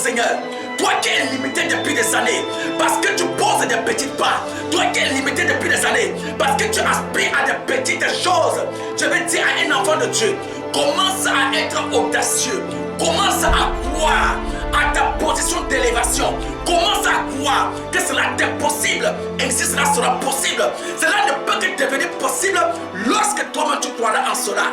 Seigneur. Toi qui es limité depuis des années, parce que tu poses des petites pas. Toi qui es limité depuis des années, parce que tu aspires à des petites choses. Je vais dire à un enfant de Dieu, commence à être audacieux. Commence à croire à ta position d'élévation. Commence à croire que cela est possible. Et si cela sera possible, cela ne peut que devenir possible lorsque toi-même tu croiras en cela.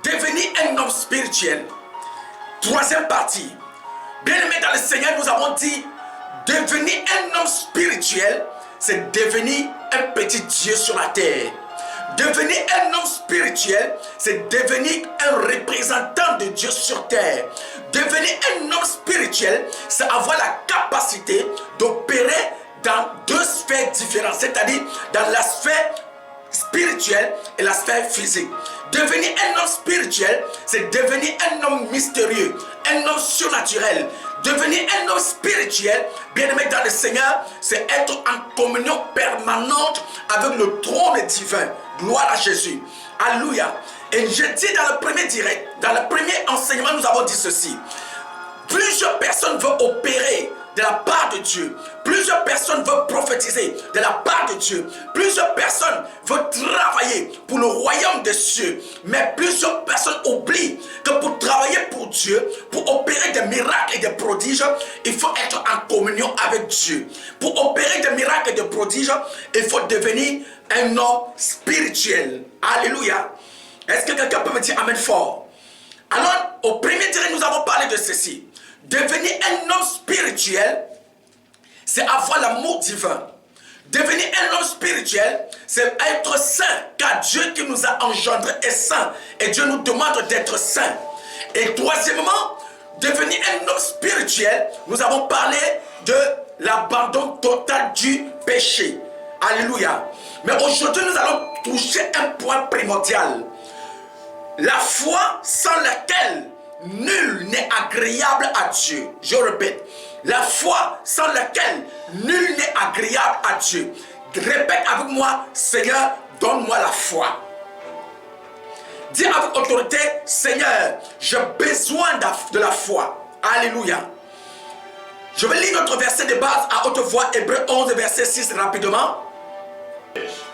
Devenir un homme spirituel. Troisième partie. Bien-aimés dans le Seigneur, nous avons dit, devenir un homme spirituel, c'est devenir un petit Dieu sur la terre. Devenir un homme spirituel, c'est devenir un représentant de Dieu sur terre. Devenir un homme spirituel, c'est avoir la capacité d'opérer dans deux sphères différentes, c'est-à-dire dans la sphère spirituelle et la sphère physique. Devenir un homme spirituel, c'est devenir un homme mystérieux, un homme surnaturel. Devenir un homme spirituel, bien-aimé dans le Seigneur, c'est être en communion permanente avec le trône divin. Gloire à Jésus. Alléluia. Et je dis dans le premier direct, dans le premier enseignement, nous avons dit ceci. Plusieurs personnes veulent opérer de la part de Dieu. Plusieurs personnes veulent prophétiser de la part de Dieu. Plusieurs personnes veulent travailler pour le royaume des cieux. Mais plusieurs personnes oublient que pour travailler pour Dieu, pour opérer des miracles et des prodiges, il faut être en communion avec Dieu. Pour opérer des miracles et des prodiges, il faut devenir un homme spirituel. Alléluia. Est-ce que quelqu'un peut me dire amen fort? Alors, au premier direct, nous avons parlé de ceci. Devenir un homme spirituel, c'est avoir l'amour divin. Devenir un homme spirituel, c'est être saint, car Dieu qui nous a engendrés est saint. Et Dieu nous demande d'être saint. Et troisièmement, devenir un homme spirituel, nous avons parlé de l'abandon total du péché. Alléluia. Mais aujourd'hui, nous allons toucher un point primordial. La foi sans laquelle nul n'est agréable à Dieu. Je répète, la foi sans laquelle nul n'est agréable à Dieu. Répète avec moi, Seigneur, donne-moi la foi. Dis avec autorité, Seigneur, j'ai besoin de la foi. Alléluia. Je vais lire notre verset de base à haute voix, Hébreux 11, verset 6 rapidement.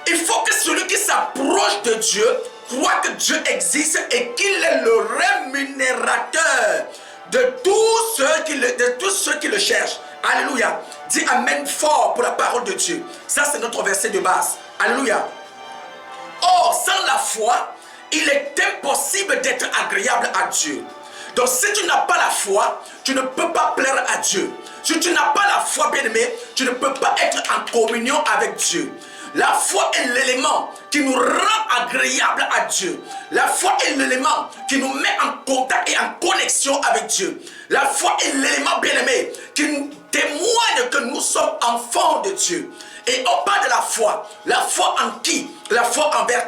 Il faut que celui qui s'approche de Dieu croit que Dieu existe et qu'il est le rémunérateur de tous ceux qui le cherchent. Alléluia. Dis amen fort pour la parole de Dieu. Ça, c'est notre verset de base. Alléluia. Or, sans la foi, il est impossible d'être agréable à Dieu. Donc, si tu n'as pas la foi, tu ne peux pas plaire à Dieu. Si tu n'as pas la foi, bien-aimé, tu ne peux pas être en communion avec Dieu. La foi est l'élément qui nous rend agréable à Dieu. La foi est l'élément qui nous met en contact et en connexion avec Dieu. La foi est l'élément bien-aimé qui nous témoigne que nous sommes enfants de Dieu. Et on parle de la foi. La foi en qui? La foi envers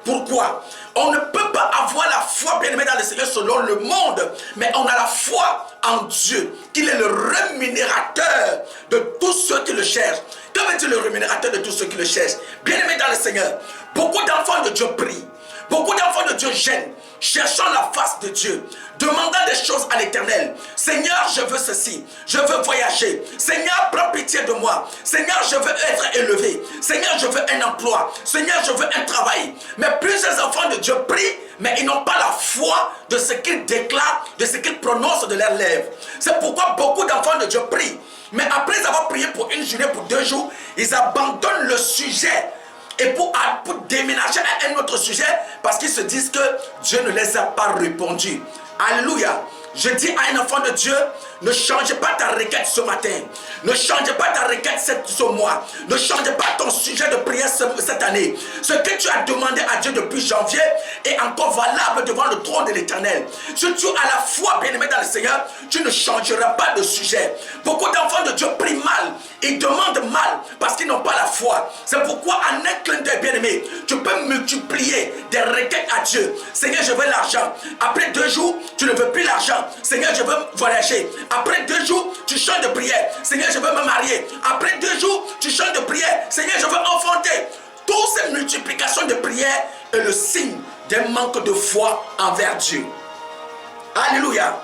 pourquoi? On ne peut pas avoir la foi bien-aimé dans le Seigneur selon le monde, mais on a la foi en Dieu, qu'il est le rémunérateur de tous ceux qui le cherchent. Que veut dire le rémunérateur de tous ceux qui le cherchent? Bien-aimé dans le Seigneur, beaucoup d'enfants de Dieu prient, beaucoup d'enfants de Dieu gênent, cherchant la face de Dieu, demandant des choses à l'Éternel. Seigneur, je veux ceci, je veux voyager. Seigneur, prends pitié de moi. Seigneur, je veux être élevé. Seigneur, je veux un emploi. Seigneur, je veux un travail. Mais plusieurs enfants de Dieu prient, mais ils n'ont pas la foi de ce qu'ils déclarent, de ce qu'ils prononcent de leurs lèvres. C'est pourquoi beaucoup d'enfants de Dieu prient. Mais après avoir prié pour une journée, pour 2 jours, ils abandonnent le sujet. Et pour déménager à un autre sujet, parce qu'ils se disent que Dieu ne les a pas répondu. Alléluia. Je dis à un enfant de Dieu, ne change pas ta requête ce matin. Ne change pas ta requête ce mois. Ne change pas ton sujet de prière cette année. Ce que tu as demandé à Dieu depuis janvier est encore valable devant le trône de l'Éternel. Si tu as la foi, bien-aimé dans le Seigneur, tu ne changeras pas de sujet. Beaucoup d'enfants de Dieu prient mal, ils demandent mal parce qu'ils n'ont pas la foi. C'est pourquoi en un clin d'œil, bien-aimé, tu peux multiplier des requêtes à Dieu. Seigneur, je veux l'argent. Après 2 jours, tu ne veux plus l'argent. Seigneur, je veux voyager. Après 2 jours, tu changes de prière. Seigneur, je veux me marier. Après 2 jours, tu changes de prière. Seigneur, je veux enfanter. Toutes ces multiplications de prières est le signe d'un manque de foi envers Dieu. Alléluia.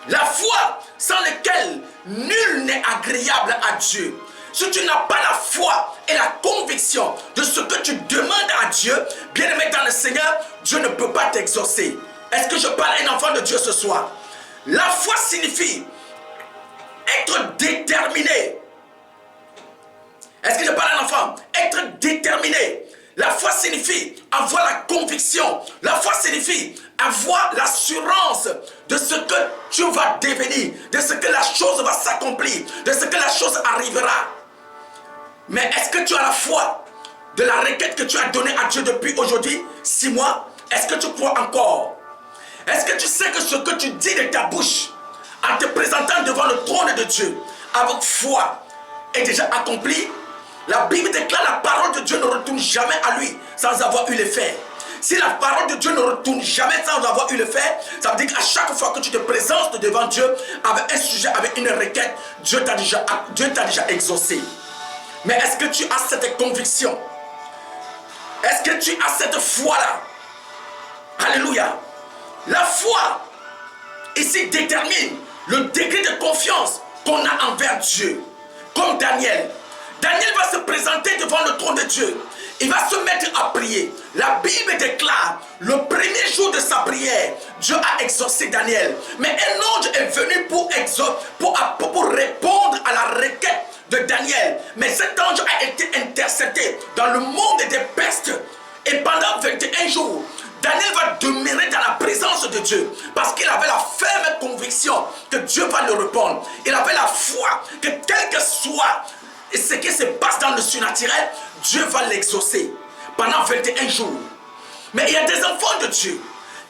La foi sans laquelle nul n'est agréable à Dieu. Si tu n'as pas la foi et la conviction de ce que tu demandes à Dieu, bien-aimé dans le Seigneur, Dieu ne peut pas t'exaucer. Est-ce que je parle à un enfant de Dieu ce soir? La foi signifie être déterminé. Est-ce que je parle à un enfant? Être déterminé. La foi signifie avoir la conviction. La foi signifie avoir l'assurance de ce que tu vas devenir, de ce que la chose va s'accomplir, de ce que la chose arrivera. Mais est-ce que tu as la foi de la requête que tu as donnée à Dieu depuis aujourd'hui, 6 mois? Est-ce que tu crois encore? Est-ce que tu sais que ce que tu dis de ta bouche, en te présentant devant le trône de Dieu, avec foi, est déjà accompli? La Bible déclare la parole de Dieu ne retourne jamais à lui sans avoir eu l'effet. Si la parole de Dieu ne retourne jamais sans avoir eu l'effet, ça veut dire qu'à chaque fois que tu te présentes devant Dieu avec un sujet, avec une requête, Dieu t'a déjà exaucé. Mais est-ce que tu as cette conviction? Est-ce que tu as cette foi-là? Alléluia. La foi ici détermine le degré de confiance qu'on a envers Dieu. Comme Daniel. Daniel va se présenter devant le trône de Dieu. Il va se mettre à prier. La Bible déclare, le premier jour de sa prière, Dieu a exaucé Daniel. Mais un ange est venu pour répondre à la requête de Daniel. Mais cet ange a été intercepté dans le monde des pestes. Et pendant 21 jours, Daniel va demeurer dans la présence de Dieu parce qu'il avait la ferme conviction que Dieu va le répondre. Il avait la foi que quel que soit ce qui se passe dans le surnaturel, Dieu va l'exaucer pendant 21 jours. Mais il y a des enfants de Dieu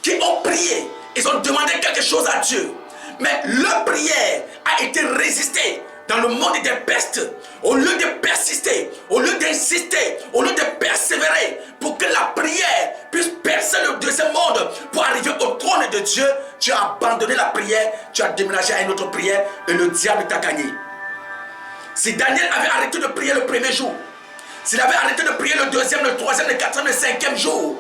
qui ont prié, ils ont demandé quelque chose à Dieu. Mais leur prière a été résistée dans le monde des pestes. Au lieu de persister, au lieu d'insister, au lieu de persévérer pour que la prière puisse percer le deuxième monde pour arriver au trône de Dieu, tu as abandonné la prière, tu as déménagé à une autre prière et le diable t'a gagné. Si Daniel avait arrêté de prier le premier jour, s'il avait arrêté de prier le deuxième, le troisième, le quatrième, le cinquième jour,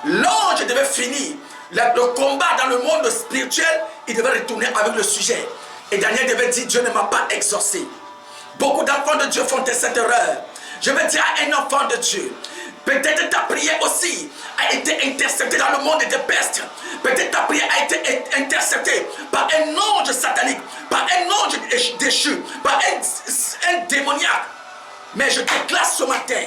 l'ange devait finir le combat dans le monde spirituel, il devait retourner avec le sujet. Et Daniel devait dire, Dieu ne m'a pas exaucé. Beaucoup d'enfants de Dieu font cette erreur. Je vais dire à un enfant de Dieu, peut-être ta prière aussi a été interceptée dans le monde des pestes. Peut-être ta prière a été interceptée par un ange satanique, par un ange déchu, par un démoniaque. Mais je déclare ce matin,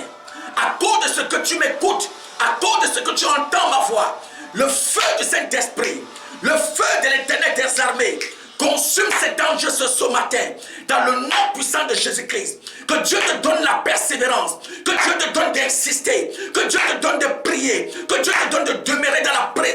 à cause de ce que tu m'écoutes, à cause de ce que tu entends ma voix, le feu du Saint-Esprit, le feu de l'Éternel des armées, consume cet ange ce matin, dans le nom puissant de Jésus-Christ. Que Dieu te donne la persévérance, que Dieu te donne d'insister, que Dieu te donne de prier, que Dieu te donne de demeurer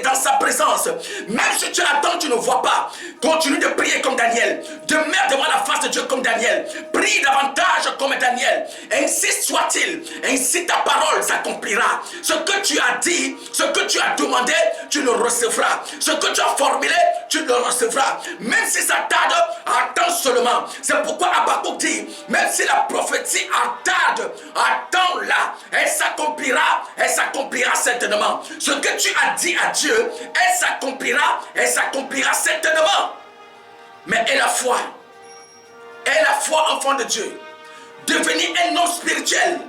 dans sa présence. Même si tu attends, tu ne vois pas, continue de prier comme Daniel. Demeure devant la face de Dieu comme Daniel. Prie davantage comme Daniel. Ainsi soit-il, ainsi ta parole s'accomplira. Ce que tu as dit, ce que tu as demandé, tu le recevras. Ce que tu as formulé, tu le recevras. Même si ça tarde, attends seulement. C'est pourquoi Habakkuk dit, même si la prophétie attarde, attends-la. Elle s'accomplira certainement. Ce que tu as dit à Dieu, elle s'accomplira certainement. Mais aie la foi, enfant de Dieu. Devenir un homme spirituel.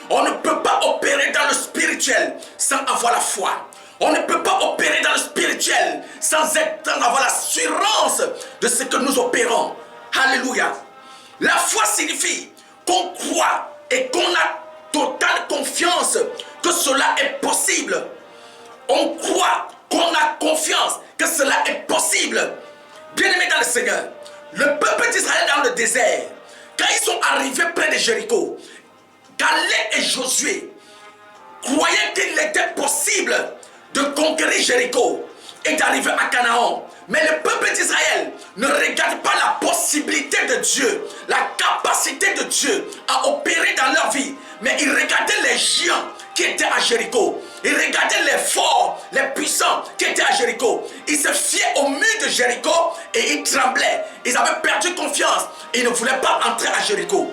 On ne peut pas opérer dans le spirituel sans avoir la foi. On ne peut pas opérer dans le spirituel sans avoir l'assurance de ce que nous opérons. Alléluia. La foi signifie qu'on croit et qu'on a totale confiance que cela est possible. On croit qu'on a confiance que cela est possible. Bien-aimés dans le Seigneur, le peuple d'Israël dans le désert, quand ils sont arrivés près de Jéricho, Caleb et Josué croyaient qu'il était possible de conquérir Jéricho et d'arriver à Canaan. Mais le peuple d'Israël ne regarde pas la possibilité de Dieu, la capacité de Dieu à opérer dans leur vie. Mais ils regardaient les géants qui étaient à Jéricho. Ils regardaient les forts, les puissants qui étaient à Jéricho. Ils se fiaient au mur de Jéricho et ils tremblaient. Ils avaient perdu confiance et ils ne voulaient pas entrer à Jéricho.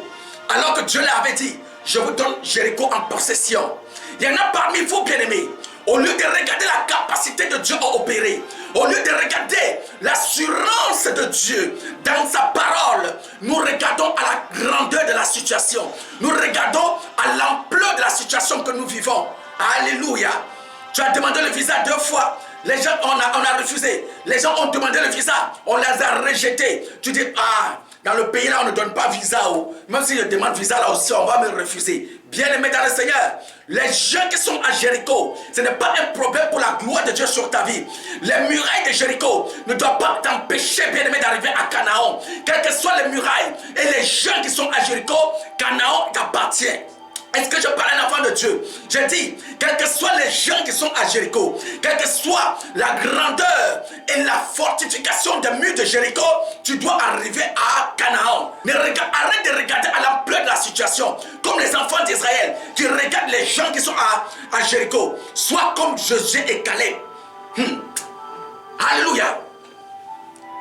Alors que Dieu leur avait dit, je vous donne Jéricho en possession. Il y en a parmi vous, bien-aimés. Au lieu de regarder la capacité de Dieu à opérer, au lieu de regarder l'assurance de Dieu dans sa parole, nous regardons à la grandeur de la situation. Nous regardons à l'ampleur de la situation que nous vivons. Alléluia. Tu as demandé le visa 2 fois. Les gens, on a refusé. Les gens ont demandé le visa. On les a rejetés. Tu dis, dans le pays là, on ne donne pas visa. Même si je demande visa là aussi, on va me refuser. Bien-aimé dans le Seigneur, les gens qui sont à Jéricho, ce n'est pas un problème pour la gloire de Dieu sur ta vie. Les murailles de Jéricho ne doivent pas t'empêcher, bien-aimé, d'arriver à Canaan. Quelles que soient les murailles et les gens qui sont à Jéricho, Canaan t'appartient. Est-ce que je parle à un enfant de Dieu? Je dis, quels que soient les gens qui sont à Jéricho, quelle que soit la grandeur et la fortification des murs de Jéricho, tu dois arriver à Canaan. Arrête de regarder à l'ampleur de la situation, comme les enfants d'Israël qui regardent les gens qui sont à Jéricho. Sois comme Josué et Caleb. Alléluia.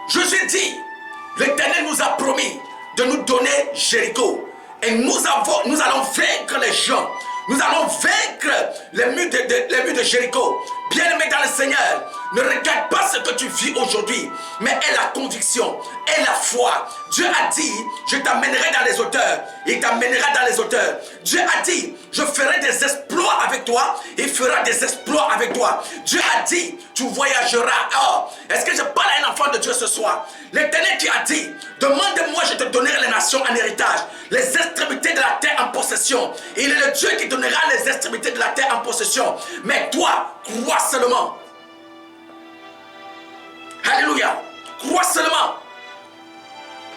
Josué dit, l'Éternel nous a promis de nous donner Jéricho. Et nous allons vaincre les gens. Nous allons vaincre les murs de Jéricho. Bien-aimé dans le Seigneur, ne regarde pas ce que tu vis aujourd'hui, mais aie la conviction, aie la foi. Dieu a dit, je t'amènerai dans les hauteurs. Il t'amènera dans les hauteurs. Dieu a dit, je ferai des exploits avec toi. Il fera des exploits avec toi. Dieu a dit, tu voyageras. Oh, est-ce que je parle à un enfant de Dieu ce soir? L'Éternel qui a dit, demande-moi, je te donnerai les nations en héritage, les extrémités de la terre en possession. Il est le Dieu qui donnera les extrémités de la terre en possession. Mais toi, crois seulement. Alléluia. Crois seulement.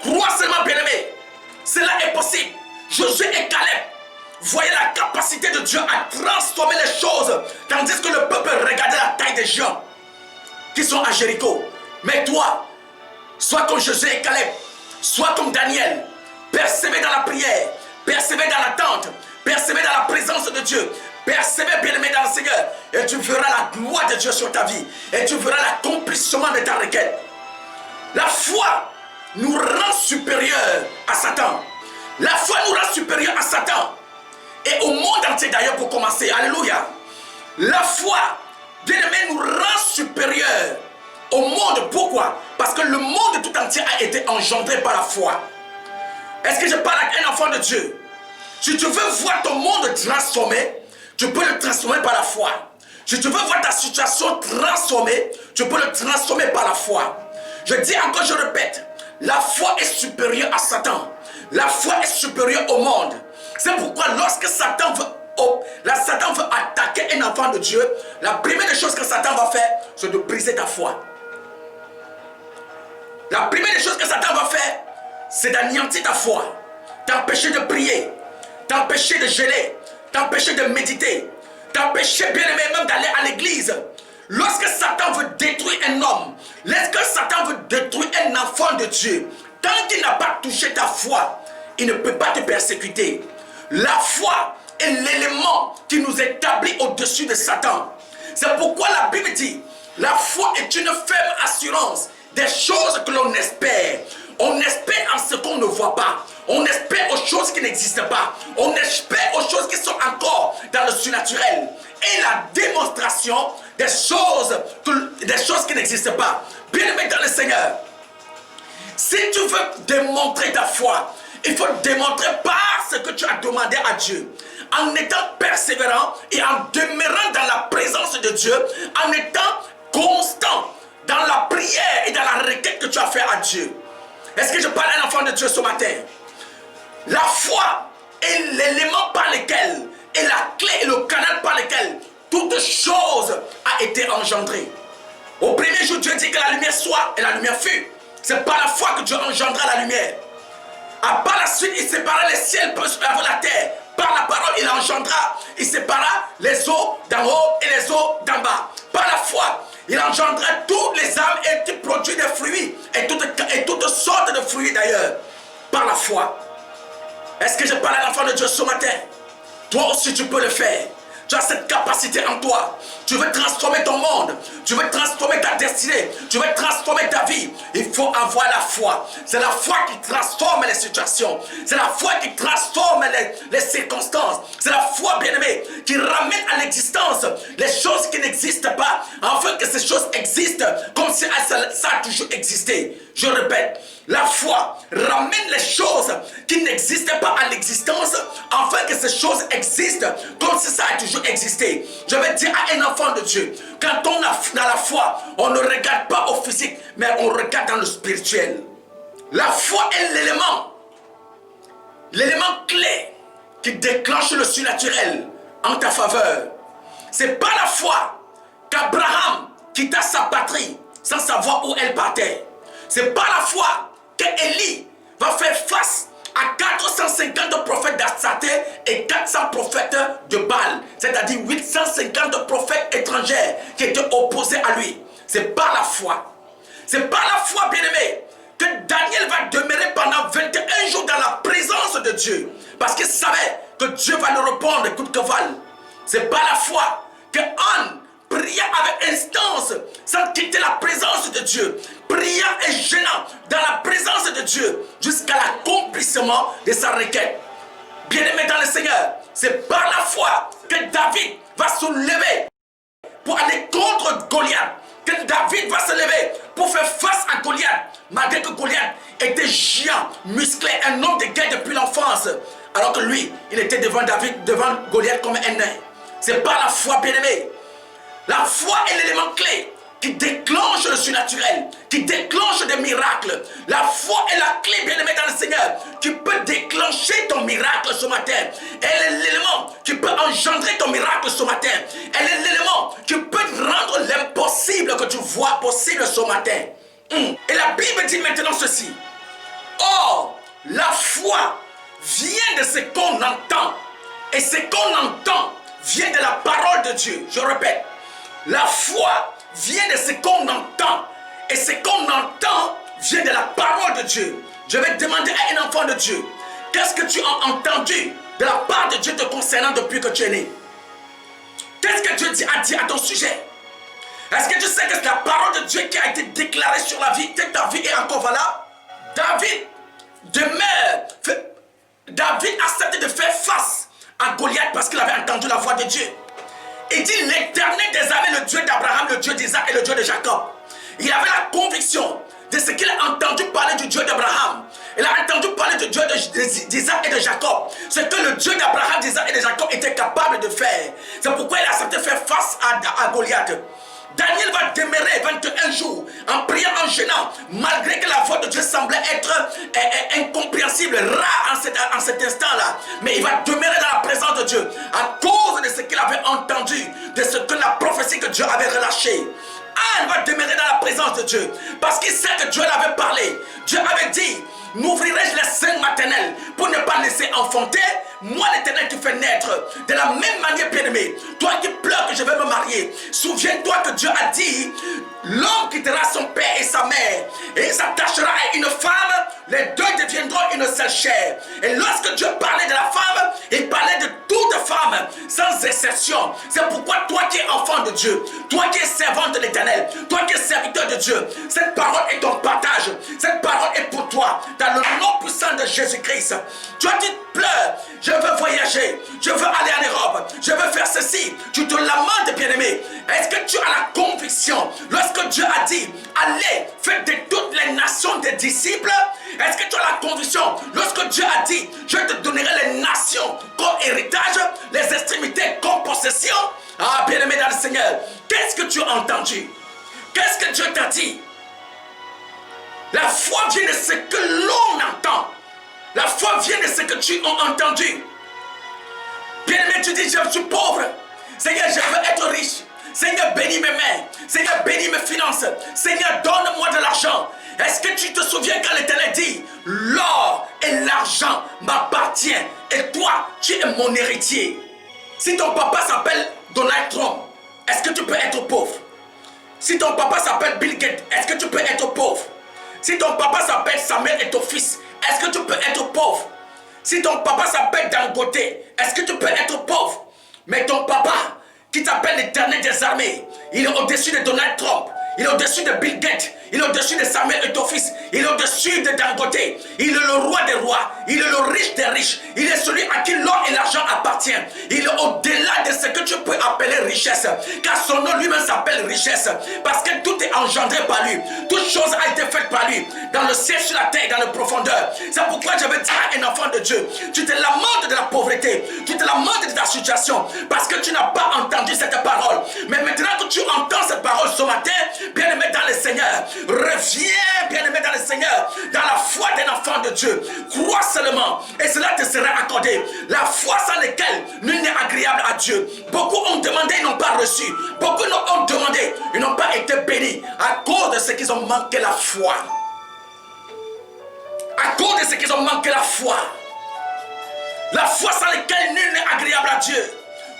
Crois seulement, bien-aimé. Cela est possible. Josué et Caleb voyaient la capacité de Dieu à transformer les choses, tandis que le peuple regardait la taille des gens qui sont à Jéricho. Mais toi, sois comme Josué et Caleb, sois comme Daniel, persévère dans la prière, persévère dans l'attente, persévère dans la présence de Dieu, persévère, bien-aimé, dans le Seigneur, et tu verras la gloire de Dieu sur ta vie, et tu verras l'accomplissement de ta requête. La foi nous rend supérieurs à Satan. La foi nous rend supérieurs à Satan. Et au monde entier d'ailleurs pour commencer. Alléluia. La foi, bien-aimé, nous rend supérieurs au monde. Pourquoi? Parce que le monde tout entier a été engendré par la foi. Est-ce que je parle avec un enfant de Dieu? Si tu veux voir ton monde transformé, tu peux le transformer par la foi. Si tu veux voir ta situation transformée, tu peux le transformer par la foi. Je dis encore, je répète, la foi est supérieure à Satan. La foi est supérieure au monde. C'est pourquoi lorsque Satan veut attaquer un enfant de Dieu, la première des choses que Satan va faire, c'est de briser ta foi. La première des choses que Satan va faire, c'est d'anéantir ta foi, t'empêcher de prier, t'empêcher de jeûner, t'empêcher de méditer, t'empêcher, bien aimé, même d'aller à l'église. Lorsque Satan veut détruire un homme, lorsque Satan veut détruire un enfant de Dieu, tant qu'il n'a pas touché ta foi, il ne peut pas te persécuter. La foi est l'élément qui nous établit au-dessus de Satan. C'est pourquoi la Bible dit, la foi est une ferme assurance des choses que l'on espère. On espère en ce qu'on ne voit pas. On espère aux choses qui n'existent pas. On espère aux choses qui sont encore dans le surnaturel. Et la démonstration des choses qui n'existent pas. Bien-aimé dans le Seigneur, si tu veux démontrer ta foi, il faut démontrer par ce que tu as demandé à Dieu. En étant persévérant et en demeurant dans la présence de Dieu, en étant constant dans la prière et dans la requête que tu as fait à Dieu. Est-ce que je parle à un enfant de Dieu ce matin? La foi est l'élément par lequel, et la clé et le canal par lequel toute chose a été engendrée. Au premier jour, Dieu dit que la lumière soit et la lumière fut. C'est par la foi que Dieu engendra la lumière. Par la suite, il sépara les ciels avec la terre. Par la parole, il engendra, il sépara les eaux d'en haut et les eaux d'en bas. Par la foi, il engendra toutes les âmes et qui produit des fruits et toutes sortes de fruits d'ailleurs. Par la foi. Est-ce que je parle à l'enfant de Dieu ce matin? Toi aussi tu peux le faire. Tu as cette capacité en toi. Tu veux transformer ton monde. Tu veux transformer ta destinée. Tu veux transformer ta vie. Il faut avoir la foi. C'est la foi qui transforme les situations. C'est la foi qui transforme les circonstances. C'est la foi, bien-aimée, qui ramène à l'existence les choses qui n'existent pas, afin que ces choses existent comme si ça a toujours existé. Je répète, la foi ramène les choses qui n'existaient pas à l'existence, afin que ces choses existent comme si ça a toujours existé. Je vais dire à un enfant de Dieu, quand on a dans la foi, on ne regarde pas au physique, mais on regarde dans le spirituel. La foi est l'élément clé qui déclenche le surnaturel en ta faveur. C'est par la foi qu'Abraham quitta sa patrie sans savoir où elle partait. C'est par la foi qu'Élie va faire face à 450 prophètes d'Astaté et 400 prophètes de Baal, c'est-à-dire 850 prophètes étrangers qui étaient opposés à lui. C'est par la foi. C'est par la foi, bien-aimé, que Daniel va demeurer pendant 21 jours dans la présence de Dieu. Parce qu'il savait que Dieu va le répondre, écoute que val. C'est par la foi que Anne pria avec instance sans quitter la présence de Dieu, priant et gênant dans la présence de Dieu jusqu'à l'accomplissement de sa requête. Bien-aimé dans le Seigneur, c'est par la foi que David va se lever pour aller contre Goliath, que David va se lever pour faire face à Goliath, malgré que Goliath était géant, musclé, un homme de guerre depuis l'enfance, alors que lui, il était devant Goliath comme un nain. C'est par la foi, bien-aimé. La foi est l'élément clé qui déclenche le surnaturel, qui déclenche des miracles. La foi est la clé, bien-aimé dans le Seigneur, qui peut déclencher ton miracle ce matin. Elle est l'élément qui peut engendrer ton miracle ce matin. Elle est l'élément qui peut rendre l'impossible que tu vois possible ce matin. Et la Bible dit maintenant ceci. Or, la foi vient de ce qu'on entend. Et ce qu'on entend vient de la parole de Dieu. Je répète. La foi vient de ce qu'on entend. Et ce qu'on entend vient de la parole de Dieu. Je vais demander à un enfant de Dieu, qu'est-ce que tu as entendu de la part de Dieu te concernant depuis que tu es né? Qu'est-ce que Dieu a dit à ton sujet? Est-ce que tu sais que c'est la parole de Dieu qui a été déclarée sur la vie, que ta vie est encore valable? David accepté de faire face à Goliath parce qu'il avait entendu la voix de Dieu. Il dit l'Éternel des armées, le Dieu d'Abraham, le Dieu d'Isaac et le Dieu de Jacob. Il avait la conviction de ce qu'il a entendu parler du Dieu d'Abraham. Il a entendu parler du Dieu d'Isaac et de Jacob. Ce que le Dieu d'Abraham, d'Isaac et de Jacob était capable de faire. C'est pourquoi il a accepté de faire face à Goliath. Daniel va demeurer 21 jours en priant, en gênant, malgré que la voix de Dieu semblait être incompréhensible, rare en cet instant-là. Mais il va demeurer dans la présence de Dieu à cause de ce qu'il avait entendu, de ce que la prophétie que Dieu avait relâchée. Anne va demeurer dans la présence de Dieu parce qu'il sait que Dieu l'avait parlé. Dieu avait dit, m'ouvrirai-je les seins maternels pour ne pas laisser enfanter? Moi l'Éternel qui fait naître. De la même manière, bien-aimé, toi qui pleures que je vais me marier, souviens-toi que Dieu a dit, l'homme quittera son père et sa mère et il s'attachera à une femme, les deux deviendront une seule chair. Et lorsque Dieu parlait de la femme, il parlait de toute femme sans exception. C'est pourquoi toi qui es enfant de Dieu, toi qui es servante de l'Éternel, toi qui es serviteur de Dieu, cette parole est ton partage, cette parole est pour toi dans le nom puissant de Jésus-Christ. Toi qui pleures, je veux voyager, je veux aller en Europe, je veux faire ceci. Tu te lamentes, bien-aimé. Est-ce que tu as la conviction, lorsque Dieu a dit, allez, faites de toutes les nations des disciples? Est-ce que tu as la conviction, lorsque Dieu a dit, je te donnerai les nations comme héritage, les extrémités comme possession? Ah, bien-aimé dans le Seigneur, qu'est-ce que tu as entendu? Qu'est-ce que Dieu t'a dit? La foi vient de ce que l'on entend. La foi vient de ce que tu as entendu. Bien-aimé, tu dis, je suis pauvre. Seigneur, je veux être riche. Seigneur, bénis mes mains. Seigneur, bénis mes finances. Seigneur, donne-moi de l'argent. Est-ce que tu te souviens quand l'Éternel dit, l'or et l'argent m'appartiennent et toi, tu es mon héritier? Si ton papa s'appelle Donald Trump, est-ce que tu peux être pauvre? Si ton papa s'appelle Bill Gates, est-ce que tu peux être pauvre? Si ton papa s'appelle Samuel et ton fils, est-ce que tu peux être pauvre? Si ton papa s'appelle Dangote, est-ce que tu peux être pauvre? Mais ton papa, qui t'appelle l'Éternel des armées, il est au-dessus de Donald Trump, il est au-dessus de Bill Gates, il est au-dessus de Samuel et ton fils, il est au-dessus de Dangote, il est le roi des rois, il est le riche des riches, il est celui à qui l'or et l'argent appartiennent, il est au-delà de ce que tu peux appeler richesse, car son nom lui-même s'appelle richesse, parce que tout est engendré par lui, toute chose a été faite par lui, dans le ciel, sur la terre, dans la profondeur. C'est pourquoi je veux dire à un enfant de Dieu, tu te lamentes de la pauvreté, tu te lamentes de ta situation, parce que tu n'as pas entendu cette parole, mais maintenant que tu entends cette parole ce matin, bien-aimé dans le Seigneur, reviens, bien-aimé dans le Seigneur, dans la foi d'un enfant de Dieu. Crois seulement et cela te sera accordé. La foi sans laquelle nul n'est agréable à Dieu. Beaucoup ont demandé, ils n'ont pas reçu. Beaucoup ont demandé, ils n'ont pas été bénis à cause de ce qu'ils ont manqué la foi. À cause de ce qu'ils ont manqué la foi. La foi sans laquelle nul n'est agréable à Dieu.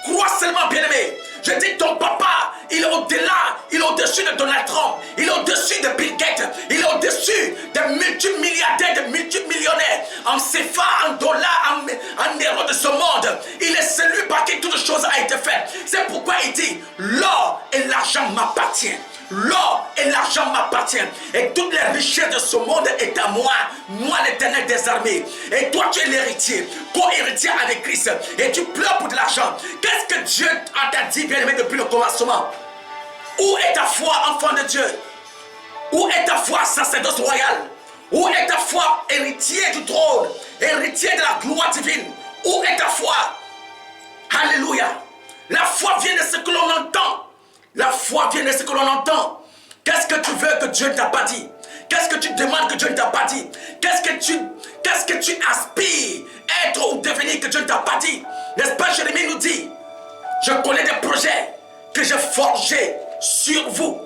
Crois seulement, bien-aimé. Je dis ton papa, il est au-delà, il est au-dessus de Donald Trump, il est au-dessus de Bill Gates, il est au-dessus des multimilliardaires, des multimillionnaires, en CFA, en dollars, en euros de ce monde. Il est celui par qui toute chose a été faite. C'est pourquoi il dit, l'or et l'argent m'appartiennent. L'or et l'argent m'appartiennent. Et toutes les richesses de ce monde est à moi. Moi, l'Éternel des armées. Et toi, tu es l'héritier. Co-héritier avec Christ. Et tu pleures pour de l'argent. Qu'est-ce que Dieu t'a dit, bien-aimé, depuis le commencement? Où est ta foi, enfant de Dieu? Où est ta foi, sacerdoce royal? Où est ta foi, héritier du trône? Héritier de la gloire divine? Où est ta foi? Alléluia. La foi vient de ce que l'on entend. La foi vient de ce que l'on entend. Qu'est-ce que tu veux que Dieu ne t'a pas dit? Qu'est-ce que tu demandes que Dieu ne t'a pas dit? Qu'est-ce que tu aspires être ou devenir que Dieu ne t'a pas dit? N'est-ce pas, Jérémie nous dit, je connais des projets que j'ai forgés sur vous.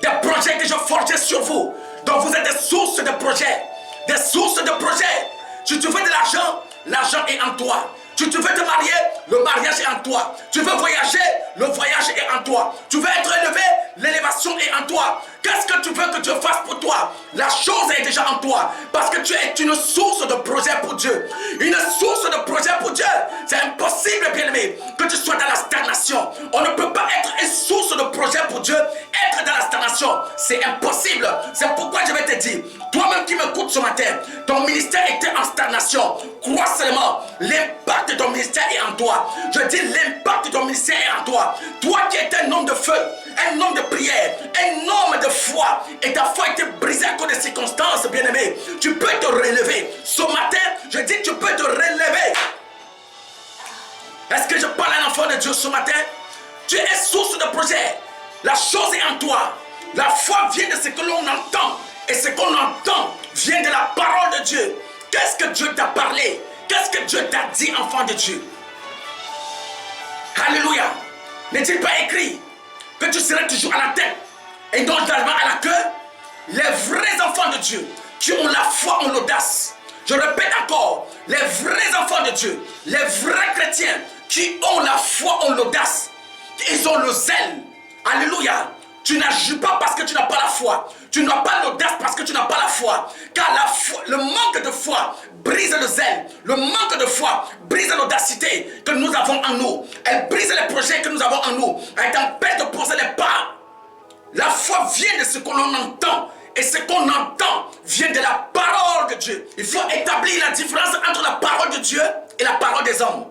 Des projets que j'ai forgés sur vous. Donc vous êtes des sources de projets. Des sources de projets. Si tu veux de l'argent, l'argent est en toi. Si tu veux te marier, le mariage est en toi. Tu veux voyager, le voyage est en toi. Tu veux être élevé, l'élévation est en toi. Qu'est-ce que tu veux que Dieu fasse pour toi? La chose est déjà en toi. Parce que tu es une source de projet pour Dieu. Une source de projet pour Dieu. C'est impossible, bien-aimé, que tu sois dans la stagnation. On ne peut pas être une source de projet pour Dieu, être dans la stagnation. C'est impossible. C'est pourquoi je vais te dire, toi-même qui m'écoutes ce matin, ton ministère était en stagnation. Crois seulement, l'impact de ton ministère est en toi. Je dis l'impact de ton ministère est en toi. Toi qui es un homme de feu, un homme de prière, un homme de foi, et ta foi a été brisée à cause des circonstances, bien-aimé, tu peux te relever. Ce matin, je dis tu peux te relever. Est-ce que je parle à un enfant de Dieu ce matin? Tu es source de projet. La chose est en toi. La foi vient de ce que l'on entend. Et ce qu'on entend vient de la parole de Dieu. Qu'est-ce que Dieu t'a parlé? Qu'est-ce que Dieu t'a dit, enfant de Dieu? Alléluia. N'est-il pas écrit que tu serais toujours à la tête et non également à la queue? Les vrais enfants de Dieu qui ont la foi, ont l'audace. Je répète encore, les vrais enfants de Dieu, les vrais chrétiens qui ont la foi, ont l'audace. Ils ont le zèle. Alléluia. Tu n'agis pas parce que tu n'as pas la foi. Tu n'as pas l'audace parce que tu n'as pas la foi. Car la foi, le manque de foi brise le zèle. Le manque de foi brise l'audacité que nous avons en nous. Elle brise les projets que nous avons en nous. Elle t'empêche de poser les pas. La foi vient de ce que l'on entend. Et ce qu'on entend vient de la parole de Dieu. Il faut établir la différence entre la parole de Dieu et la parole des hommes.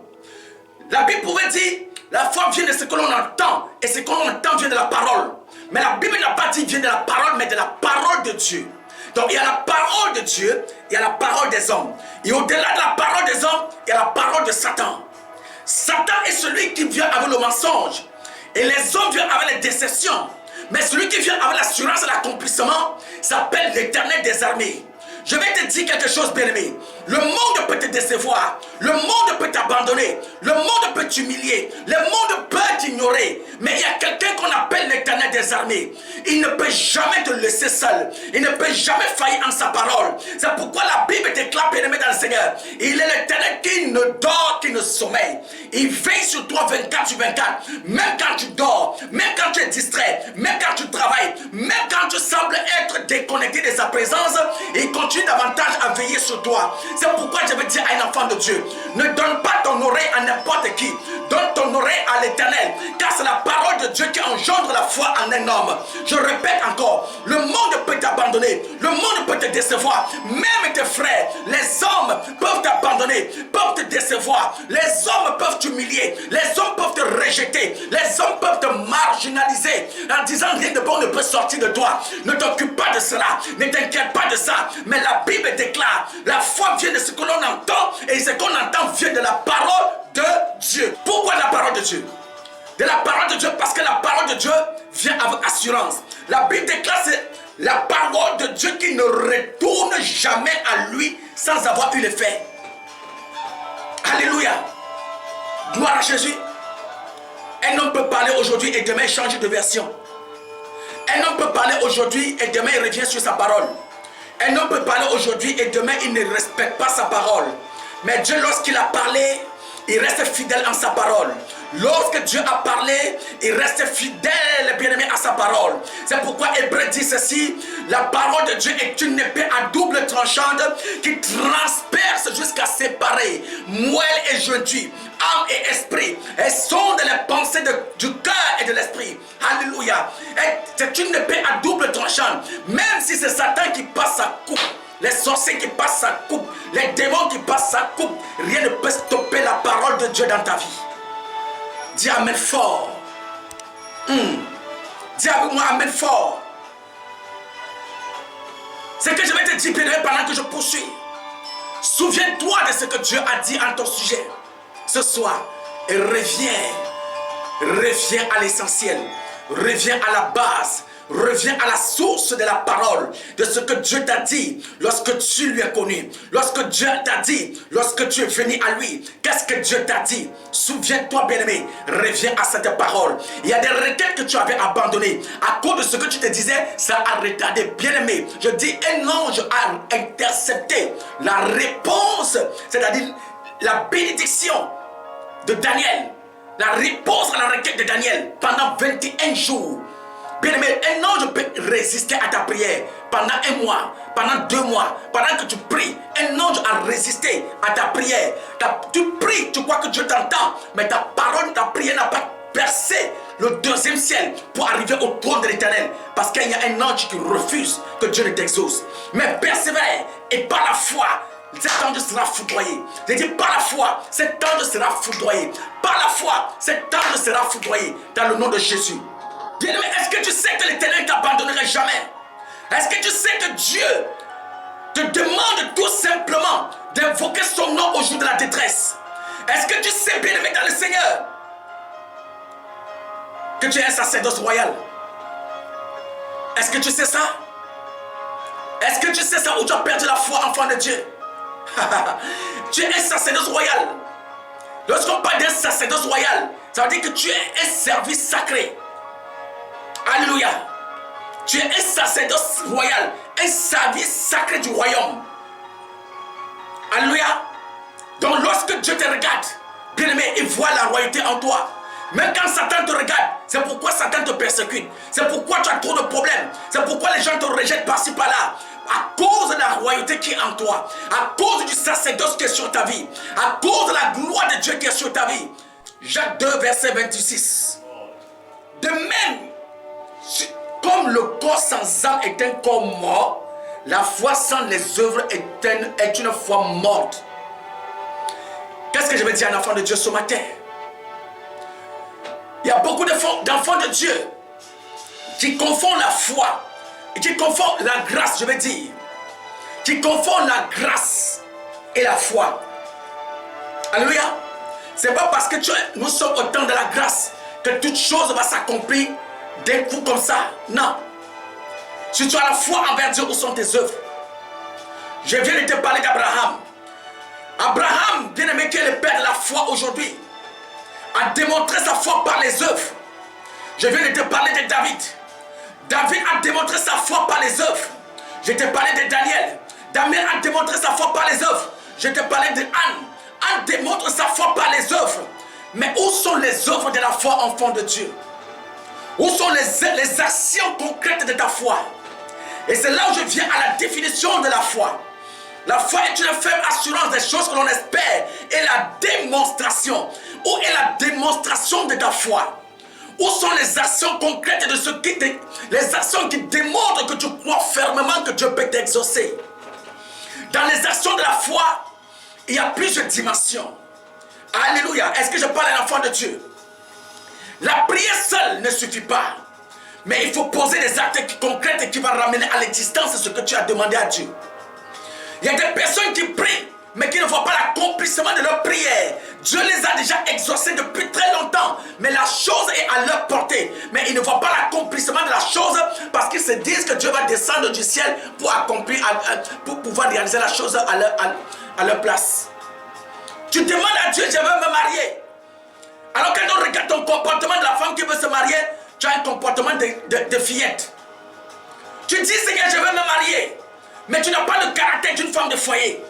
La Bible pouvait dire, la foi vient de ce que l'on entend. Et ce qu'on entend vient de la parole. Mais la Bible n'a pas dit vient de la parole, mais de la parole de Dieu. Donc il y a la parole de Dieu, il y a la parole des hommes. Et au-delà de la parole des hommes, il y a la parole de Satan. Satan est celui qui vient avec le mensonge. Et les hommes viennent avec les déceptions. Mais celui qui vient avec l'assurance et l'accomplissement s'appelle l'Éternel des armées. Je vais te dire quelque chose, bien-aimé. Le monde peut te décevoir. Le monde peut t'abandonner. Le monde peut t'humilier. Le monde peut t'ignorer. Mais il y a quelqu'un qu'on appelle l'Éternel des armées. Il ne peut jamais te laisser seul. Il ne peut jamais faillir en sa parole. C'est pourquoi la Bible déclare, bien-aimé dans le Seigneur, il est l'Éternel qui ne dort, qui ne sommeille. Il veille sur toi 24 sur 24. Même quand tu dors, même quand tu es distrait, même quand tu travailles, même quand tu sembles être déconnecté de sa présence, il continue davantage à veiller sur toi. C'est pourquoi je veux dire à un enfant de Dieu, ne donne pas ton oreille à n'importe qui. Donne ton oreille à l'Éternel, car c'est la parole de Dieu qui engendre la foi en un homme. Je répète encore, le monde peut t'abandonner, le monde peut te décevoir. Même tes frères, les hommes peuvent t'abandonner, peuvent te décevoir. Les hommes peuvent t'humilier, les hommes peuvent te rejeter, les hommes peuvent te marginaliser en disant rien de bon ne peut sortir de toi. Ne t'occupe pas de cela, ne t'inquiète pas de ça. Mais la Bible déclare, la foi vient de ce que l'on entend et ce qu'on entend vient de la parole de Dieu. Pourquoi la parole de Dieu? De la parole de Dieu, parce que la parole de Dieu vient avec assurance. La Bible déclare, c'est la parole de Dieu qui ne retourne jamais à lui sans avoir eu l'effet. Alléluia. Gloire à Jésus. Un homme peut parler aujourd'hui et demain changer de version. Un homme peut parler aujourd'hui et demain il revient sur sa parole. Un homme peut parler aujourd'hui et demain il ne respecte pas sa parole. Mais Dieu, lorsqu'il a parlé, il reste fidèle en sa parole. Lorsque Dieu a parlé, il reste fidèle, bien-aimé, à sa parole. C'est pourquoi Hébreu dit ceci: la parole de Dieu est une épée à double tranchante qui transperce jusqu'à séparer moelle et jointure, âme et esprit. Elles sonde les pensées du cœur et de l'esprit. Alléluia. C'est une épée à double tranchante. Même si c'est Satan qui passe sa coupe, les sorciers qui passent sa coupe, les démons qui passent sa coupe, rien ne peut stopper la parole de Dieu dans ta vie. Dis amen fort. Dis avec moi amen fort. Ce que je vais te dire pendant que je poursuis. Souviens-toi de ce que Dieu a dit en ton sujet ce soir. Et reviens à l'essentiel. Reviens à la base. Reviens à la source de la parole, de ce que Dieu t'a dit lorsque tu lui as connu. Lorsque Dieu t'a dit, lorsque tu es venu à lui, qu'est-ce que Dieu t'a dit? Souviens-toi, bien-aimé, reviens à cette parole. Il y a des requêtes que tu avais abandonnées. À cause de ce que tu te disais, ça a retardé. Bien-aimé, je dis, un ange a intercepté la réponse, c'est-à-dire la bénédiction de Daniel. La réponse à la requête de Daniel pendant 21 jours. Bien-aimé, un ange peut résister à ta prière pendant un mois, pendant 2 mois, pendant que tu pries. Un ange a résisté à ta prière. Tu pries, tu crois que Dieu t'entend, mais ta parole, ta prière n'a pas percé le 2e ciel pour arriver au trône de l'Éternel. Parce qu'il y a un ange qui refuse que Dieu ne t'exauce. Mais persévère et par la foi, cet ange sera foudroyé. Je dis par la foi, cet ange sera foudroyé. Par la foi, cet ange sera foudroyé dans le nom de Jésus. Bien-aimé, est-ce que tu sais que l'Éternel ne t'abandonnerait jamais? Est-ce que tu sais que Dieu te demande tout simplement d'invoquer son nom au jour de la détresse? Est-ce que tu sais, bien-aimé dans le Seigneur, que tu es un sacerdoce royal? Est-ce que tu sais ça? Est-ce que tu sais ça, où tu as perdu la foi, enfant de Dieu? Tu es un sacerdoce royal. Lorsqu'on parle d'un sacerdoce royal, ça veut dire que tu es un service sacré. Alléluia. Tu es un sacerdoce royal, un service sacré du royaume. Alléluia. Donc lorsque Dieu te regarde, bien-aimé, il voit la royauté en toi. Même quand Satan te regarde, c'est pourquoi Satan te persécute. C'est pourquoi tu as trop de problèmes. C'est pourquoi les gens te rejettent par-ci par-là. À cause de la royauté qui est en toi. À cause du sacerdoce qui est sur ta vie. À cause de la gloire de Dieu qui est sur ta vie. Jacques 2, verset 26. De même, comme le corps sans âme est un corps mort, la foi sans les œuvres est une foi morte. Qu'est-ce que je veux dire à un enfant de Dieu ce matin? Il y a beaucoup d'enfants de Dieu qui confondent la foi et qui confondent la grâce, je veux dire. Qui confondent la grâce et la foi. Alléluia. C'est pas parce que nous sommes au temps de la grâce que toute chose va s'accomplir d'un coup comme ça. Non. Si tu as la foi envers Dieu, où sont tes œuvres? Je viens de te parler d'Abraham. Abraham, bien-aimé, qui est le père de la foi aujourd'hui, a démontré sa foi par les œuvres. Je viens de te parler de David. David a démontré sa foi par les œuvres. Je te parlais de Daniel. Daniel a démontré sa foi par les œuvres. Je te parlais de Anne. Anne démontre sa foi par les œuvres. Mais où sont les œuvres de la foi, enfant de Dieu? Où sont les actions concrètes de ta foi? Et c'est là où je viens à la définition de la foi. La foi est une ferme assurance des choses que l'on espère et la démonstration. Où est la démonstration de ta foi? Où sont les actions concrètes de ce qui les actions qui démontrent que tu crois fermement que Dieu peut t'exaucer? Dans les actions de la foi, il y a plusieurs dimensions. Alléluia. Est-ce que je parle à l'enfant de Dieu? La prière seule ne suffit pas. Mais il faut poser des actes concrets qui vont ramener à l'existence ce que tu as demandé à Dieu. Il y a des personnes qui prient, mais qui ne voient pas l'accomplissement de leur prière. Dieu les a déjà exaucés depuis très longtemps, mais la chose est à leur portée. Mais ils ne voient pas l'accomplissement de la chose parce qu'ils se disent que Dieu va descendre du ciel pour accomplir, pour pouvoir réaliser la chose à leur place. Tu demandes à Dieu, je veux me marier. Alors quand on regarde ton comportement de la femme qui veut se marier, tu as un comportement de fillette. Tu dis, Seigneur, je veux me marier. Mais tu n'as pas le caractère d'une femme de foyer.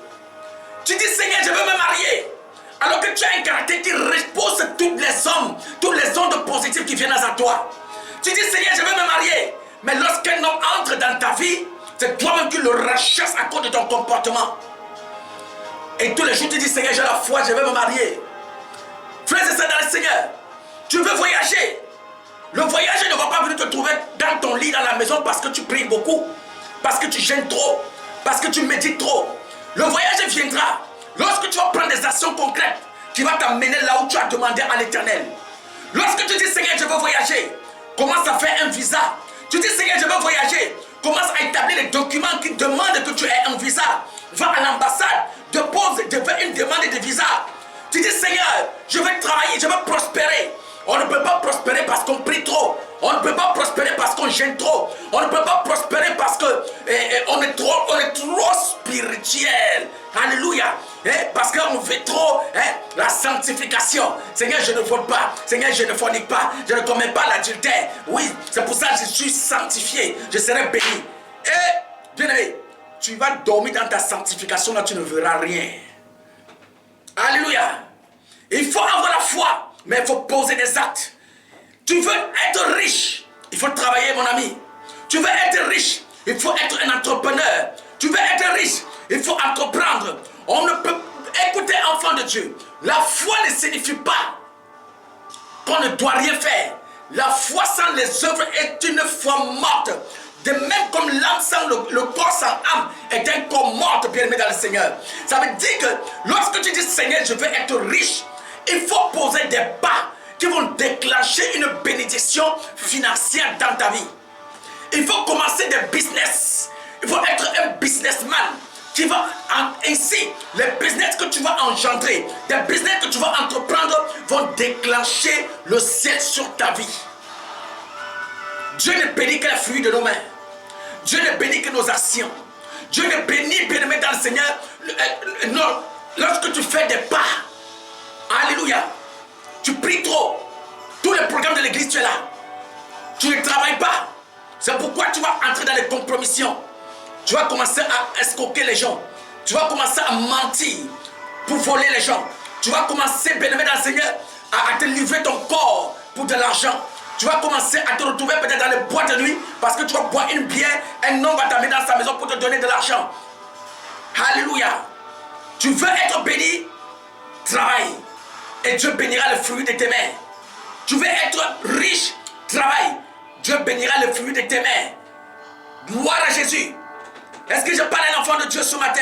Tu dis, Seigneur, je veux me marier. Alors que tu as un caractère qui repousse tous les ondes positives qui viennent à toi. Tu dis, Seigneur, je veux me marier. Mais lorsqu'un homme entre dans ta vie, c'est toi-même qui le rachasses à cause de ton comportement. Et tous les jours, tu dis, Seigneur, j'ai la foi, je veux me marier. Frère, c'est ça dans le Seigneur. Tu veux voyager. Le voyage ne va pas venir te trouver dans ton lit, dans la maison, parce que tu pries beaucoup. Parce que tu gênes trop, parce que tu médites trop. Le voyage viendra lorsque tu vas prendre des actions concrètes qui vont t'amener là où tu as demandé à l'Éternel. Lorsque tu dis, Seigneur, je veux voyager, commence à faire un visa. Tu dis, Seigneur, je veux voyager, commence à établir les documents qui demandent que tu aies un visa. Va à l'ambassade, dépose une demande de visa. Tu dis, Seigneur, je veux travailler, je veux prospérer. On ne peut pas prospérer parce qu'on prie trop. On ne peut pas prospérer parce qu'on gêne trop. On ne peut pas prospérer parce qu'on est trop spirituel. Alléluia. Parce qu'on fait trop la sanctification. Seigneur, je ne vole pas. Seigneur, je ne fornique pas. Je ne commets pas l'adultère. Oui, c'est pour ça que je suis sanctifié. Je serai béni. Et, bien aimé, tu vas dormir dans ta sanctification, là tu ne verras rien. Alléluia. Il faut avoir la foi. Mais il faut poser des actes. Tu veux être riche, il faut travailler, mon ami. Tu veux être riche, il faut être un entrepreneur. Tu veux être riche, il faut entreprendre. On ne peut écouter, enfant de Dieu. La foi ne signifie pas qu'on ne doit rien faire. La foi sans les œuvres est une foi morte. De même comme l'âme sans le corps sans âme est un corps mort, bien-aimé dans le Seigneur. Ça veut dire que lorsque tu dis, Seigneur, je veux être riche, il faut poser des pas qui vont déclencher une bénédiction financière dans ta vie. Il faut commencer des business. Il faut être un businessman qui va ainsi, les business que tu vas engendrer, des business que tu vas entreprendre vont déclencher le ciel sur ta vie. Dieu ne bénit que les fruits de nos mains. Dieu ne bénit que nos actions. Dieu ne bénit, bien-aimé dans le Seigneur, lorsque tu fais des pas. Alléluia. Tu pries trop. Tous les programmes de l'église, tu es là. Tu ne travailles pas. C'est pourquoi tu vas entrer dans les compromissions. Tu vas commencer à escroquer les gens. Tu vas commencer à mentir pour voler les gens. Tu vas commencer, bien-aimé dans le Seigneur, à te livrer ton corps pour de l'argent. Tu vas commencer à te retrouver peut-être dans les boîtes de nuit parce que tu vas boire une bière. Un homme va t'amener dans sa maison pour te donner de l'argent. Alléluia. Tu veux être béni? Travaille. Et Dieu bénira le fruit de tes mains. Tu veux être riche? Travaille. Dieu bénira le fruit de tes mains. Gloire à Jésus. Est-ce que je parle à l'enfant de Dieu ce matin?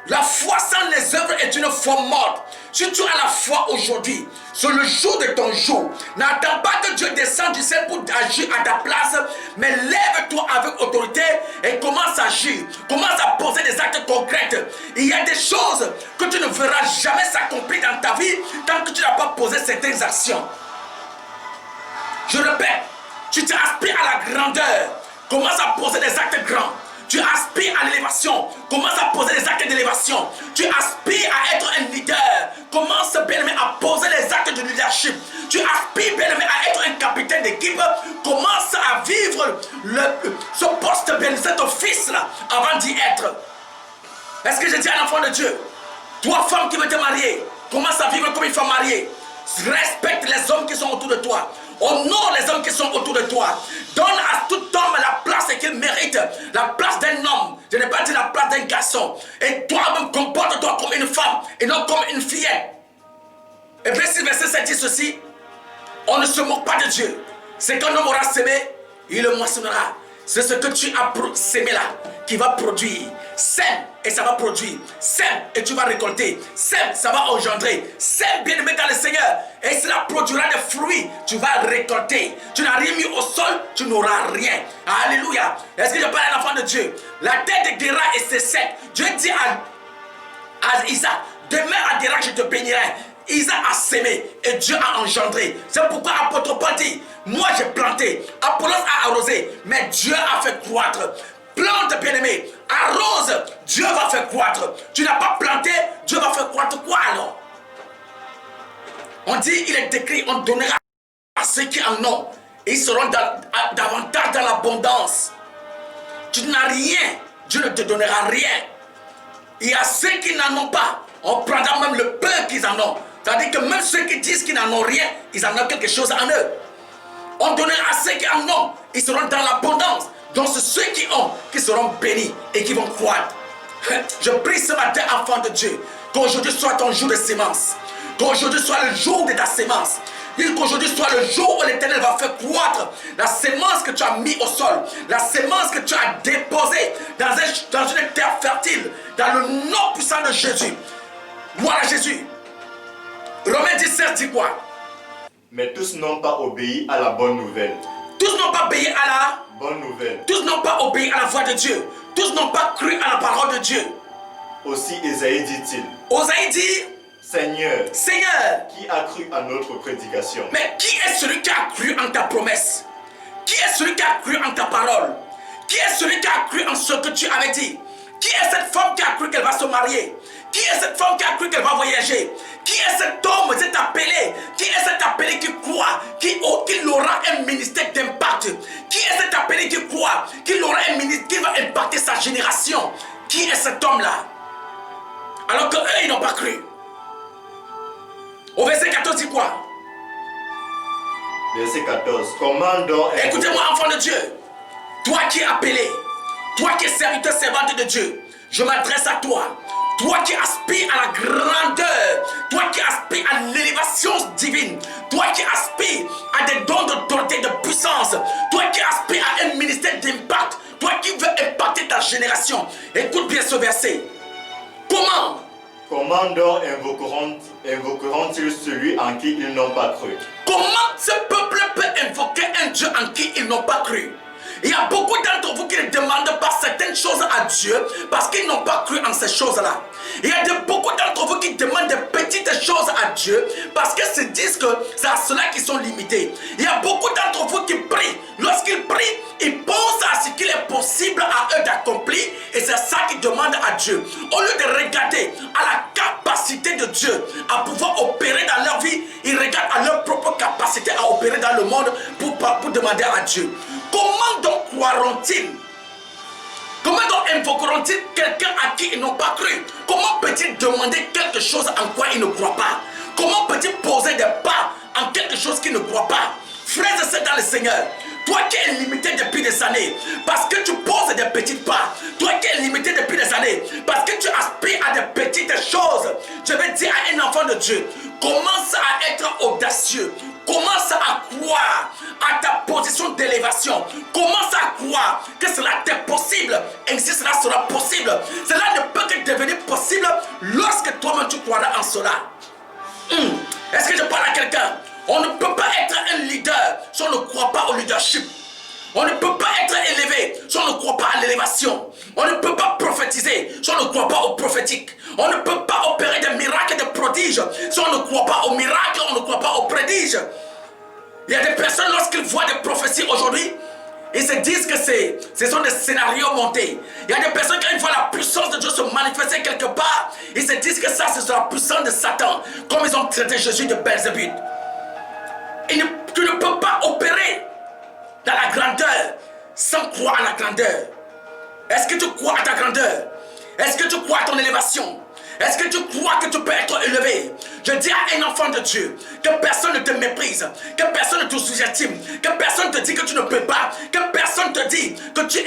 La foi sans les œuvres est une foi morte. Si tu as la foi aujourd'hui, c'est le jour de ton jour. N'attends pas que Dieu descende du ciel pour agir à ta place, mais lève-toi avec autorité et commence à agir. Commence à poser des actes concrets. Il y a des choses que tu ne verras jamais s'accomplir dans ta vie tant que tu n'as pas posé certaines actions. Je répète, tu t'aspires à la grandeur. Commence à poser des actes grands. Tu aspires à l'élévation. Commence à poser les actes d'élévation. Tu aspires à être un leader. Commence, bien-aimé, à poser les actes de leadership. Tu aspires, bien-aimé, à être un capitaine d'équipe. Commence à vivre ce poste, bien, cet office-là, avant d'y être. Est-ce que je dis à un enfant de Dieu? Toi, femme qui veut te marier, commence à vivre comme une femme mariée. Respecte les hommes qui sont autour de toi. Honore les hommes qui sont autour de toi. Donne à tout homme la place qu'il mérite. La place d'un homme. Je n'ai pas dit la place d'un garçon. Et toi-même, comporte-toi comme une femme et non comme une fillette. Et puis si verset 7 dit ceci, on ne se moque pas de Dieu. C'est qu'un homme aura semé, il le moissonnera. C'est ce que tu as sémé là qui va produire. Sème et ça va produire. Sème et tu vas récolter. Sème, ça va engendrer. Sème, bien-aimé dans le Seigneur. Et cela produira des fruits. Tu vas récolter. Tu n'as rien mis au sol, tu n'auras rien. Alléluia. Est-ce que je parle à l'enfant de Dieu? La terre de Guéra est sec. Dieu dit à Isaac, demain à Guéra je te bénirai. Isaac a sémé et Dieu a engendré. C'est pourquoi apôtre Paul dit, moi j'ai planté, Apollos a arrosé, mais Dieu a fait croître. Plante, bien-aimé, arrose, Dieu va faire croître. Tu n'as pas planté, Dieu va faire croître quoi alors? On dit, il est écrit, on donnera à ceux qui en ont. Et ils seront davantage dans l'abondance. Tu n'as rien, Dieu ne te donnera rien. Et à ceux qui n'en ont pas, on prendra même le peu qu'ils en ont. C'est-à-dire que même ceux qui disent qu'ils n'en ont rien, ils en ont quelque chose en eux. On donnera à ceux qui en ont, ils seront dans l'abondance. Donc c'est ceux qui ont, qui seront bénis et qui vont croître. Je prie ce matin, enfant de Dieu, qu'aujourd'hui soit ton jour de sémence. Qu'aujourd'hui soit le jour de ta sémence. Qu'aujourd'hui soit le jour où l'Éternel va faire croître la sémence que tu as mis au sol, la sémence que tu as déposée dans une terre fertile, dans le nom puissant de Jésus. Gloire à Jésus. Romains 17 dit quoi? Mais tous n'ont pas obéi à la bonne nouvelle. Tous n'ont pas obéi à la bonne nouvelle. Tous n'ont pas obéi à la voix de Dieu. Tous n'ont pas cru à la parole de Dieu. Aussi Ésaïe dit-il. Osaïe dit, Seigneur, qui a cru à notre prédication? Mais qui est celui qui a cru en ta promesse? Qui est celui qui a cru en ta parole? Qui est celui qui a cru en ce que tu avais dit? Qui est cette femme qui a cru qu'elle va se marier? Qui est cette femme qui a cru qu'elle va voyager? Qui est cet homme, cet appelé? Qui est cet appelé qui croit qu'il aura un ministère d'impact? Qui est cet appelé qui croit qu'il aura un ministère qui va impacter sa génération? Qui est cet homme-là? Alors qu'eux, ils n'ont pas cru. Au verset 14, dit quoi? Verset 14. Comment donc... Écoutez-moi, enfant de Dieu. Toi qui es appelé, toi qui es serviteur, servante de Dieu, je m'adresse à toi. Toi qui aspires à la grandeur, toi qui aspires à l'élévation divine, toi qui aspires à des dons d'autorité, de puissance, toi qui aspires à un ministère d'impact, toi qui veux impacter ta génération. Écoute bien ce verset. Comment donc invoqueront-ils celui en qui ils n'ont pas cru? Comment ce peuple peut invoquer un Dieu en qui ils n'ont pas cru? Il y a beaucoup d'entre vous qui ne demandent pas certaines choses à Dieu parce qu'ils n'ont pas cru en ces choses-là. Il y a beaucoup d'entre vous qui demandent des petites choses à Dieu parce qu'ils se disent que c'est à cela qu'ils sont limités. Il y a beaucoup d'entre vous qui prient. Lorsqu'ils prient, ils pensent à ce qu'il est possible à eux d'accomplir et c'est ça qu'ils demandent à Dieu. Au lieu de regarder à la capacité de Dieu à pouvoir opérer dans leur vie, ils regardent à leur propre capacité à opérer dans le monde pour demander à Dieu. Comment donc croiront-ils? Comment donc invoqueront-ils quelqu'un à qui ils n'ont pas cru? Comment peut-il demander quelque chose en quoi il ne croit pas? Comment peut-il poser des pas en quelque chose qu'il ne croit pas? Frères et sœurs dans le Seigneur, toi qui es limité depuis des années, parce que tu poses des petites pas, toi qui es limité depuis des années, parce que tu aspires à des petites choses, je vais dire à un enfant de Dieu, commence à être audacieux. Commence à croire à ta position d'élévation. Commence à croire que cela t'est possible. Et si cela sera possible, cela ne peut que devenir possible lorsque toi-même tu croiras en cela. Est-ce que je parle à quelqu'un? On ne peut pas être un leader si on ne croit pas au leadership. On ne peut pas être élevé si on ne croit pas à l'élévation. On ne peut pas prophétiser si on ne croit pas au prophétique. On ne peut pas opérer des miracles et des prodiges si on ne croit pas aux miracles, on ne croit pas aux prodiges. Il y a des personnes, lorsqu'ils voient des prophéties aujourd'hui, Ils se disent que ce sont des scénarios montés. Il y a des personnes qui, quand ils voient la puissance de Dieu se manifester quelque part, ils se disent que ça, c'est la puissance de Satan. Comme ils ont traité Jésus de Belzébuth. Tu ne peux pas opérer dans la grandeur sans croire à la grandeur. Est-ce que tu crois à ta grandeur? Est-ce que tu crois à ton élévation? Est-ce que tu crois que tu peux être élevé? Je dis à un enfant de Dieu que personne ne te méprise, que personne ne te sous-estime, que personne ne te dit que tu ne peux pas, que personne ne te dit que tu es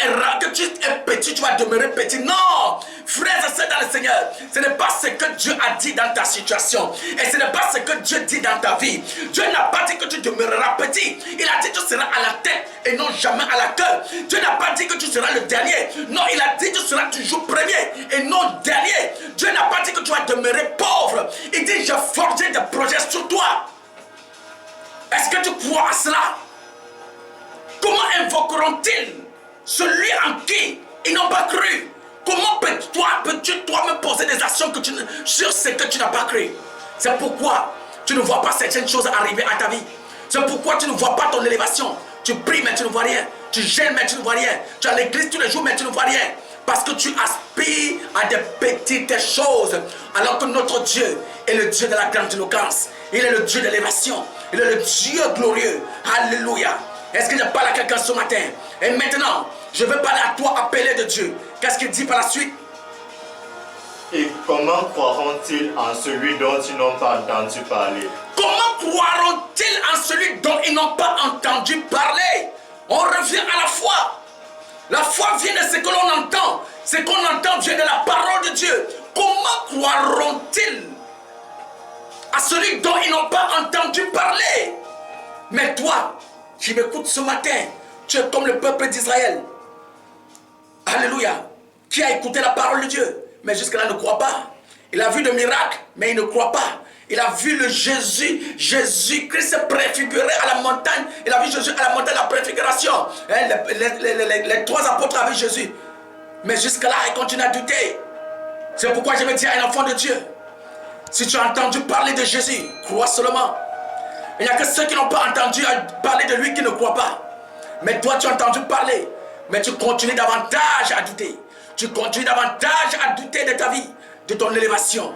petit, tu vas demeurer petit. Non! Frères et sœurs dans le Seigneur, ce n'est pas ce que Dieu a dit dans ta situation. Et ce n'est pas ce que Dieu dit dans ta vie. Dieu n'a pas dit que tu demeureras petit. Il a dit que tu seras à la tête et non jamais à la queue. Dieu n'a pas dit que tu seras le dernier. Non, il a dit que tu seras toujours premier et non dernier. Dieu n'a pas dit que tu vas demeurer pauvre. Il dit, j'ai forgé des projets sur toi. Est-ce que tu crois à cela? Comment invoqueront-ils celui en qui ils n'ont pas cru? Comment peux-tu toi me poser des actions sur ce que tu n'as pas cru? C'est pourquoi tu ne vois pas certaines choses arriver à ta vie. C'est pourquoi tu ne vois pas ton élévation. Tu pries mais tu ne vois rien. Tu gênes mais tu ne vois rien. Tu es à l'église tous les jours mais tu ne vois rien. Parce que tu aspires à des petites choses. Alors que notre Dieu est le Dieu de la grande éloquence. Il est le Dieu de l'élévation. Il est le Dieu glorieux. Alléluia. Est-ce que je parle à quelqu'un ce matin? Et maintenant, je veux parler à toi, appelé de Dieu. Qu'est-ce qu'il dit par la suite? Et comment croiront-ils en celui dont ils n'ont pas entendu parler? Comment croiront-ils en celui dont ils n'ont pas entendu parler? On revient à la foi. La foi vient de ce que l'on entend. Ce qu'on entend vient de la parole de Dieu. Comment croiront-ils à celui dont ils n'ont pas entendu parler? Mais toi, qui m'écoutes ce matin, tu es comme le peuple d'Israël. Alléluia. Qui a écouté la parole de Dieu, mais jusque-là ne croit pas. Il a vu de miracles, mais il ne croit pas. Il a vu le Jésus-Christ se préfigurer à la montagne. Il a vu Jésus à la montagne de la préfiguration. Les trois apôtres avaient Jésus. Mais jusque-là, il continue à douter. C'est pourquoi je vais dire à un enfant de Dieu, si tu as entendu parler de Jésus, crois seulement. Il n'y a que ceux qui n'ont pas entendu parler de lui qui ne croient pas. Mais toi, tu as entendu parler. Mais tu continues davantage à douter. Tu continues davantage à douter de ta vie, de ton élévation.